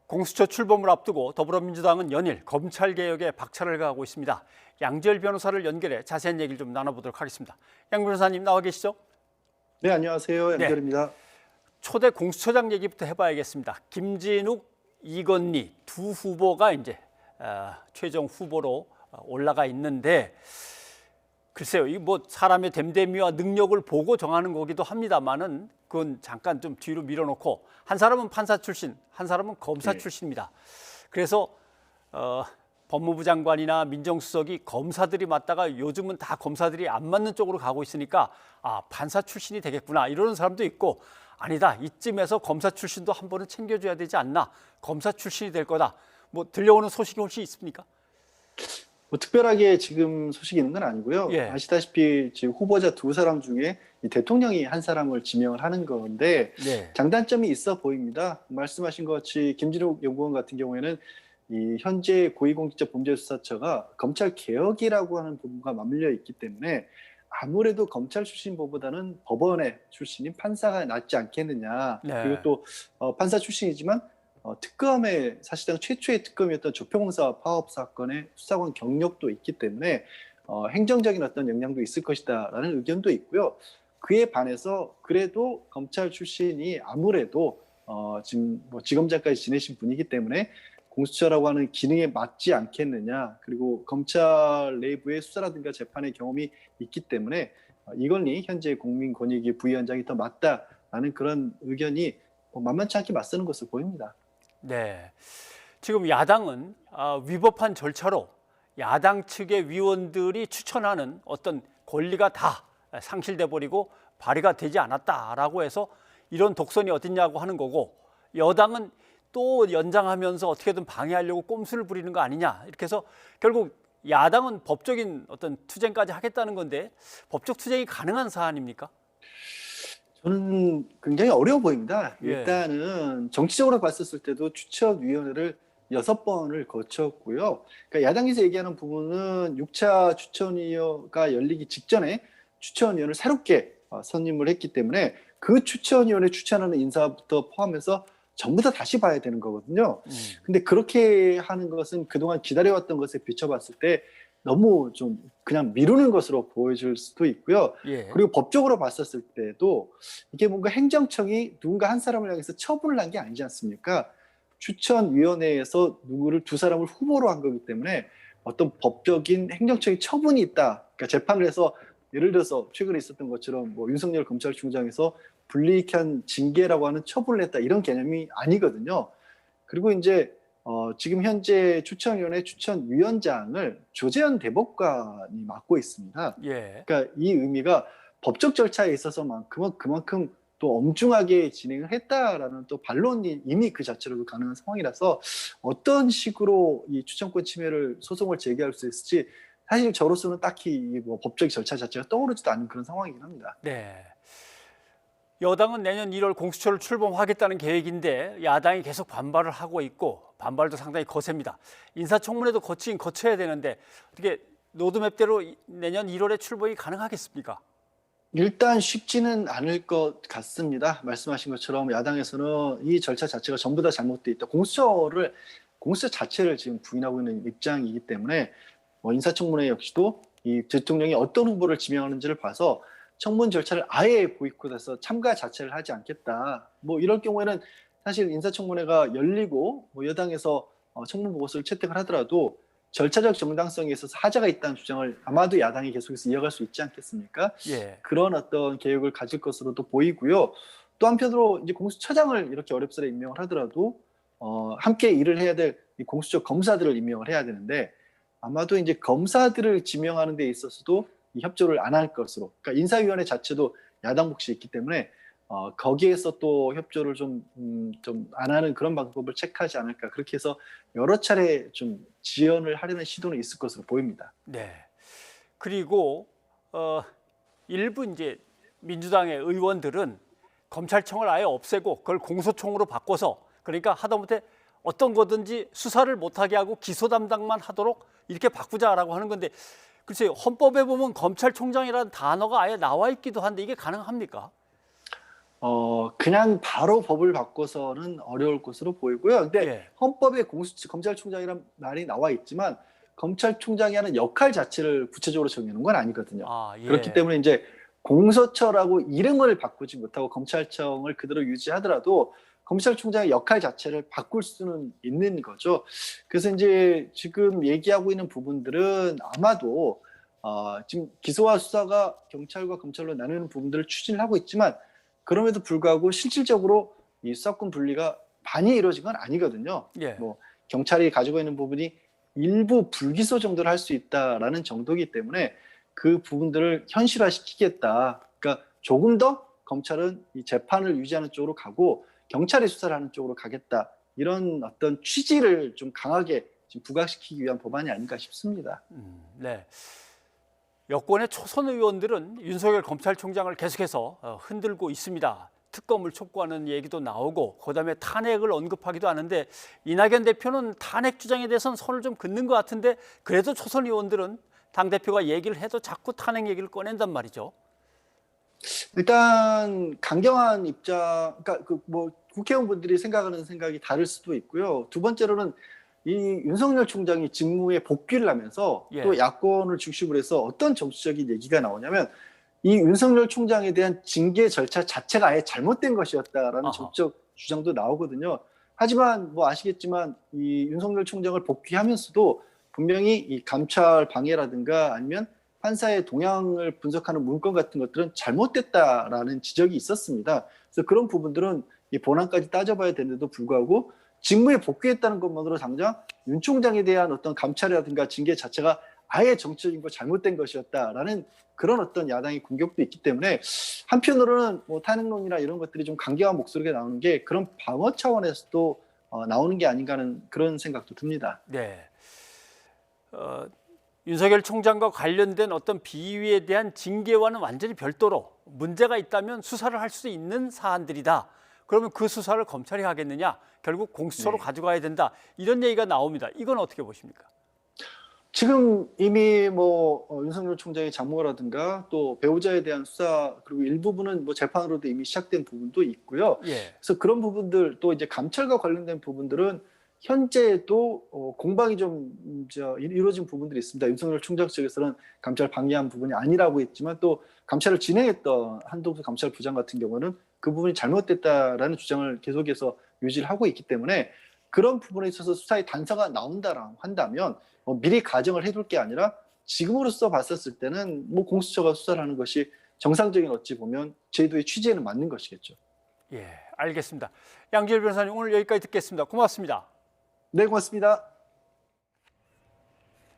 공수처 출범을 앞두고 더불어민주당은 연일 검찰개혁에 박차를 가하고 있습니다. 양지열 변호사를 연결해 자세한 얘기를 좀 나눠보도록 하겠습니다. 양 변호사님 나와 계시죠? 네, 안녕하세요. 네. 양결입니다. 초대 공수처장 얘기부터 해봐야겠습니다. 김진욱, 이건희 두 후보가 이제 최종 후보로 올라가 있는데 글쎄요, 이 뭐 사람의 됨됨이와 능력을 보고 정하는 거기도 합니다만은 그건 잠깐 좀 뒤로 밀어놓고 한 사람은 판사 출신, 한 사람은 검사 출신입니다. 그래서 법무부 장관이나 민정수석이 검사들이 맞다가 요즘은 다 검사들이 안 맞는 쪽으로 가고 있으니까 판사 출신이 되겠구나 이러는 사람도 있고 아니다 이쯤에서 검사 출신도 한 번은 챙겨줘야 되지 않나 검사 출신이 될 거다 뭐 들려오는 소식이 혹시 있습니까? 뭐 특별하게 지금 소식이 있는 건 아니고요. 예. 아시다시피 지금 후보자 두 사람 중에 이 대통령이 한 사람을 지명을 하는 건데 네. 장단점이 있어 보입니다. 말씀하신 것 같이 김진욱 연구원 같은 경우에는 이 현재 고위공직자범죄수사처가 검찰 개혁이라고 하는 부분과 맞물려 있기 때문에 아무래도 검찰 출신보다는 법원의 출신인 판사가 낫지 않겠느냐. 네. 그리고 또 판사 출신이지만 특검의 사실상 최초의 특검이었던 조평사 파업 사건의 수사관 경력도 있기 때문에 행정적인 어떤 영향도 있을 것이다라는 의견도 있고요. 그에 반해서 그래도 검찰 출신이 아무래도 지금 뭐 지검장까지 지내신 분이기 때문에 공수처라고 하는 기능에 맞지 않겠느냐. 그리고 검찰 내부의 수사라든가 재판의 경험이 있기 때문에 이건희 현재 국민권익위 부위원장이 더 맞다라는 그런 의견이 만만치 않게 맞서는 것으로 보입니다. 네. 지금 야당은 위법한 절차로 야당 측의 위원들이 추천하는 어떤 권리가 다 상실돼 버리고 발의가 되지 않았다라고 해서 이런 독선이 어딨냐고 하는 거고 여당은 또 연장하면서 어떻게든 방해하려고 꼼수를 부리는 거 아니냐 이렇게 해서 결국 야당은 법적인 어떤 투쟁까지 하겠다는 건데 법적 투쟁이 가능한 사안입니까? 저는 굉장히 어려워 보입니다. 예. 일단은 정치적으로 봤었을 때도 추천위원회를 6번을 거쳤고요. 그러니까 야당에서 얘기하는 부분은 6차 추천위원회가 열리기 직전에 추천위원을 새롭게 선임을 했기 때문에 그 추천위원회 추천하는 인사부터 포함해서 전부 다 다시 봐야 되는 거거든요. 근데 그렇게 하는 것은 그동안 기다려왔던 것에 비춰봤을 때 너무 좀 그냥 미루는 것으로 보여질 수도 있고요. 예. 그리고 법적으로 봤었을 때도 이게 뭔가 행정청이 누군가 한 사람을 향해서 처분을 한 게 아니지 않습니까? 추천위원회에서 누구를 두 사람을 후보로 한 거기 때문에 어떤 법적인 행정청의 처분이 있다. 그러니까 재판을 해서 예를 들어서 최근에 있었던 것처럼 뭐 윤석열 검찰총장에서 불이익한 징계라고 하는 처분을 했다. 이런 개념이 아니거든요. 그리고 이제 지금 현재 추천위원회 추천위원장을 조재현 대법관이 맡고 있습니다. 예. 그러니까 이 의미가 법적 절차에 있어서만큼은 그만큼 또 엄중하게 진행을 했다라는 또 반론이 이미 그 자체로도 가능한 상황이라서 어떤 식으로 이 추천권 침해를 소송을 제기할 수 있을지 사실 저로서는 딱히 뭐 법적 절차 자체가 떠오르지도 않는 그런 상황이긴 합니다. 네. 여당은 내년 1월 공수처를 출범하겠다는 계획인데 야당이 계속 반발을 하고 있고 반발도 상당히 거셉니다. 인사청문회도 거쳐야 되는데 어떻게 로드맵대로 내년 1월에 출범이 가능하겠습니까? 일단 쉽지는 않을 것 같습니다. 말씀하신 것처럼 야당에서는 이 절차 자체가 전부 다 잘못돼 있다. 공수처 자체를 지금 부인하고 있는 입장이기 때문에 인사청문회 역시도 이 대통령이 어떤 후보를 지명하는지를 봐서 청문 절차를 아예 보이콧해서 참가 자체를 하지 않겠다. 뭐 이럴 경우에는 사실 인사청문회가 열리고 여당에서 청문 보고서를 채택을 하더라도 절차적 정당성에 있어서 하자가 있다는 주장을 아마도 야당이 계속해서 이어갈 수 있지 않겠습니까? 예. 그런 어떤 계획을 가질 것으로도 보이고요. 또 한편으로 이제 공수처장을 이렇게 어렵사리 임명을 하더라도 함께 일을 해야 될 이 공수처 검사들을 임명을 해야 되는데 아마도 이제 검사들을 지명하는 데 있어서도 이 협조를 안 할 것으로. 그러니까 인사위원회 자체도 야당 몫이 있기 때문에 거기에서 또 협조를 좀 안 하는 그런 방법을 택하지 않을까. 그렇게 해서 여러 차례 좀 지연을 하려는 시도는 있을 것으로 보입니다. 네. 그리고 일부 이제 민주당의 의원들은 검찰청을 아예 없애고 그걸 공소청으로 바꿔서 그러니까 하다못해 어떤 거든지 수사를 못하게 하고 기소 담당만 하도록 이렇게 바꾸자라고 하는 건데 글쎄요, 헌법에 보면 검찰총장이라는 단어가 아예 나와 있기도 한데 이게 가능합니까? 그냥 바로 법을 바꿔서는 어려울 것으로 보이고요. 근데 예. 헌법에 검찰총장이란 말이 나와 있지만 검찰총장이 하는 역할 자체를 구체적으로 정해놓은 건 아니거든요. 아, 예. 그렇기 때문에 이제 공수처라고 이름을 바꾸지 못하고 검찰청을 그대로 유지하더라도 검찰총장의 역할 자체를 바꿀 수는 있는 거죠. 그래서 이제 지금 얘기하고 있는 부분들은 아마도 지금 기소와 수사가 경찰과 검찰로 나누는 부분들을 추진을 하고 있지만 그럼에도 불구하고 실질적으로 이 수사권 분리가 많이 이루어진 건 아니거든요. 예. 뭐 경찰이 가지고 있는 부분이 일부 불기소 정도를 할 수 있다라는 정도이기 때문에 그 부분들을 현실화시키겠다. 그러니까 조금 더 검찰은 이 재판을 유지하는 쪽으로 가고 경찰이 수사를 하는 쪽으로 가겠다. 이런 어떤 취지를 좀 강하게 지금 부각시키기 위한 법안이 아닌가 싶습니다. 네. 여권의 초선 의원들은 윤석열 검찰총장을 계속해서 흔들고 있습니다. 특검을 촉구하는 얘기도 나오고 그다음에 탄핵을 언급하기도 하는데 이낙연 대표는 탄핵 주장에 대해서는 선을 좀 긋는 것 같은데 그래도 초선 의원들은 당대표가 얘기를 해도 자꾸 탄핵 얘기를 꺼낸단 말이죠. 일단 강경한 입장, 그러니까 뭐 국회의원분들이 생각하는 생각이 다를 수도 있고요. 두 번째로는 이 윤석열 총장이 직무에 복귀를 하면서 예. 또 야권을 중심으로 해서 어떤 정치적인 얘기가 나오냐면 이 윤석열 총장에 대한 징계 절차 자체가 아예 잘못된 것이었다라는 아하. 정치적 주장도 나오거든요. 하지만 뭐 아시겠지만 이 윤석열 총장을 복귀하면서도 분명히 이 감찰 방해라든가 아니면 판사의 동향을 분석하는 문건 같은 것들은 잘못됐다라는 지적이 있었습니다. 그래서 그런 부분들은 이 본안까지 따져봐야 되는데도 불구하고 직무에 복귀했다는 것만으로 당장 윤 총장에 대한 어떤 감찰이라든가 징계 자체가 아예 정치적인 거 잘못된 것이었다라는 그런 어떤 야당의 공격도 있기 때문에 한편으로는 뭐 탄핵론이나 이런 것들이 좀 강경한 목소리가 나오는 게 그런 방어 차원에서도 나오는 게 아닌가 하는 그런 생각도 듭니다. 네. 윤석열 총장과 관련된 어떤 비위에 대한 징계와는 완전히 별도로 문제가 있다면 수사를 할 수 있는 사안들이다. 그러면 그 수사를 검찰이 하겠느냐? 결국 공수처로 네. 가져가야 된다. 이런 얘기가 나옵니다. 이건 어떻게 보십니까? 지금 이미 뭐 윤석열 총장의 장모라든가 또 배우자에 대한 수사 그리고 일부분은 뭐 재판으로도 이미 시작된 부분도 있고요. 예. 그래서 그런 부분들 또 이제 감찰과 관련된 부분들은 현재도 공방이 좀 이루어진 부분들이 있습니다. 윤석열 총장 측에서는 감찰 방해한 부분이 아니라고 했지만 또 감찰을 진행했던 한동수 감찰부장 같은 경우는 그 부분이 잘못됐다라는 주장을 계속해서 유지를 하고 있기 때문에 그런 부분에 있어서 수사의 단서가 나온다라고 한다면 미리 가정을 해둘 게 아니라 지금으로서 봤었을 때는 뭐 공수처가 수사를 하는 것이 정상적인 어찌 보면 제도의 취지에는 맞는 것이겠죠. 예, 알겠습니다. 양지열 변호사님 오늘 여기까지 듣겠습니다. 고맙습니다. 네, 고맙습니다.